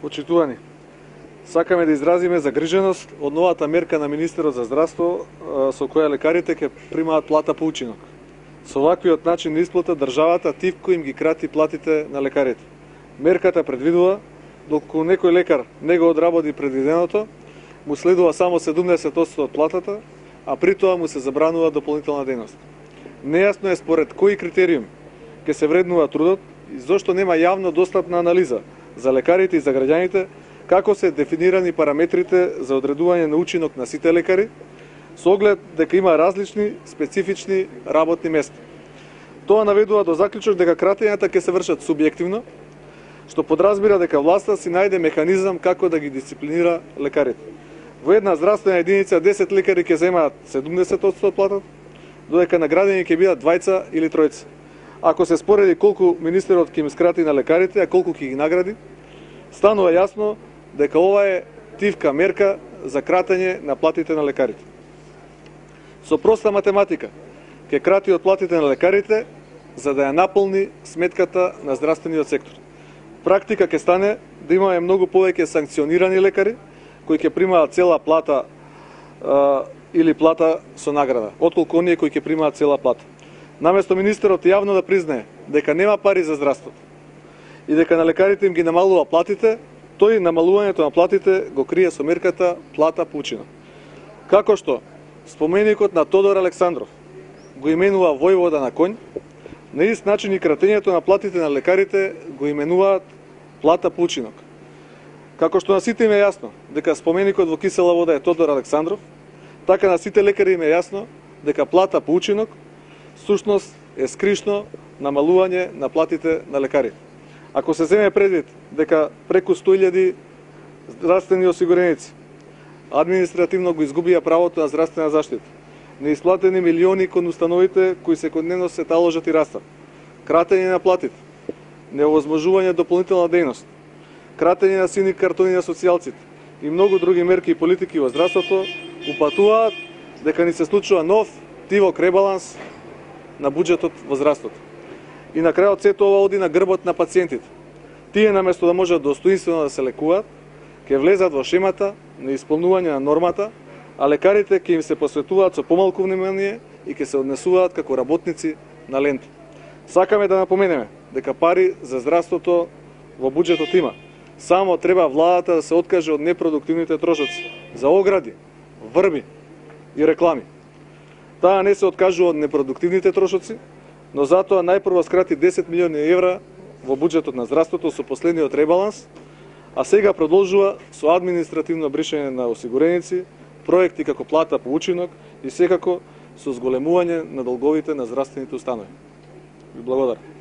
Почитувани, сакаме да изразиме загриженост од новата мерка на Министерот за здравство со која лекарите ќе примаат плата по учинок. Со ваквиот начин на исплата државата тивко им ги крати платите на лекарите. Мерката предвидува доколку некој лекар не го одработи предвиденото, му следува само 70% од платата, а при тоа му се забранува дополнителна дејност. Нејасно е според кои критериум ќе се вреднува трудот и зошто нема јавно достапна анализа за лекарите и за граѓаните како се дефинирани параметрите за одредување на учинок на сите лекари, со оглед дека има различни специфични работни места. Тоа наведува до заклучок дека кратењата ќе се вршат субјективно, што подразбира дека власта си најде механизам како да ги дисциплинира лекарите. Во една здравствена единица 10 лекари ќе земаат 70% од платата, додека наградени ќе бидат 2 или 3. Ако се спореди колку министерот ќе им скрати на лекарите, а колку ќе ги награди, станува јасно дека ова е тивка мерка за кратење на платите на лекарите. Со проста математика ќе крати од платите на лекарите за да ја наполни сметката на здравствениот сектор. Практика ќе стане да имаме многу повеќе санкционирани лекари кои ќе примаат цела плата или плата со награда, отколку оние кои ќе примаат цела плата. Наместо министерот јавно да признае дека нема пари за здравството и дека на лекарите им ги намалува платите, тој намалувањето на платите го крие со мерката плата по учинок. Како што споменикот на Тодор Александров го именува војвода на конј, на ист начин и кратењето на платите на лекарите го именуваат плата по учинок. Како што на сите им е јасно дека споменикот во кисела вода е Тодор Александров, така на сите лекари им е јасно дека плата по учинок сушност е скришно намалување на платите на лекарите. Ако се земе предвид дека преку 100.000 здравствени осигуреници административно го изгубија правото на здравствена заштита, неисплатени милиони кон установите кои секојдневно се таложат и растат, кратење на платите, невозможување дополнителна дејност, кратење на сини картони на социјалците и многу други мерки и политики во здравството упатуваат дека ни се случува нов тивок ребаланс на буџетот во здравството. И на крајот сето ова оди на грбот на пациентите. Тие наместо да можат достоинствено да се лекуваат, ќе влезат во шемата на исполнување на нормата, а лекарите ќе им се посветуваат со помалку внимание и ќе се однесуваат како работници на лента. Сакаме да напоменеме дека пари за здравството во буџетот има. Само треба владата да се откаже од непродуктивните трошоци за огради, врби и реклами. Таа не се откажува од непродуктивните трошоци, но затоа најпрво скрати 10 милиони евра во буџетот на здравството со последниот ребаланс, а сега продолжува со административно бришање на осигуреници, проекти како плата по учинок и секако со зголемување на долговите на здравствените установи. Ви благодарам.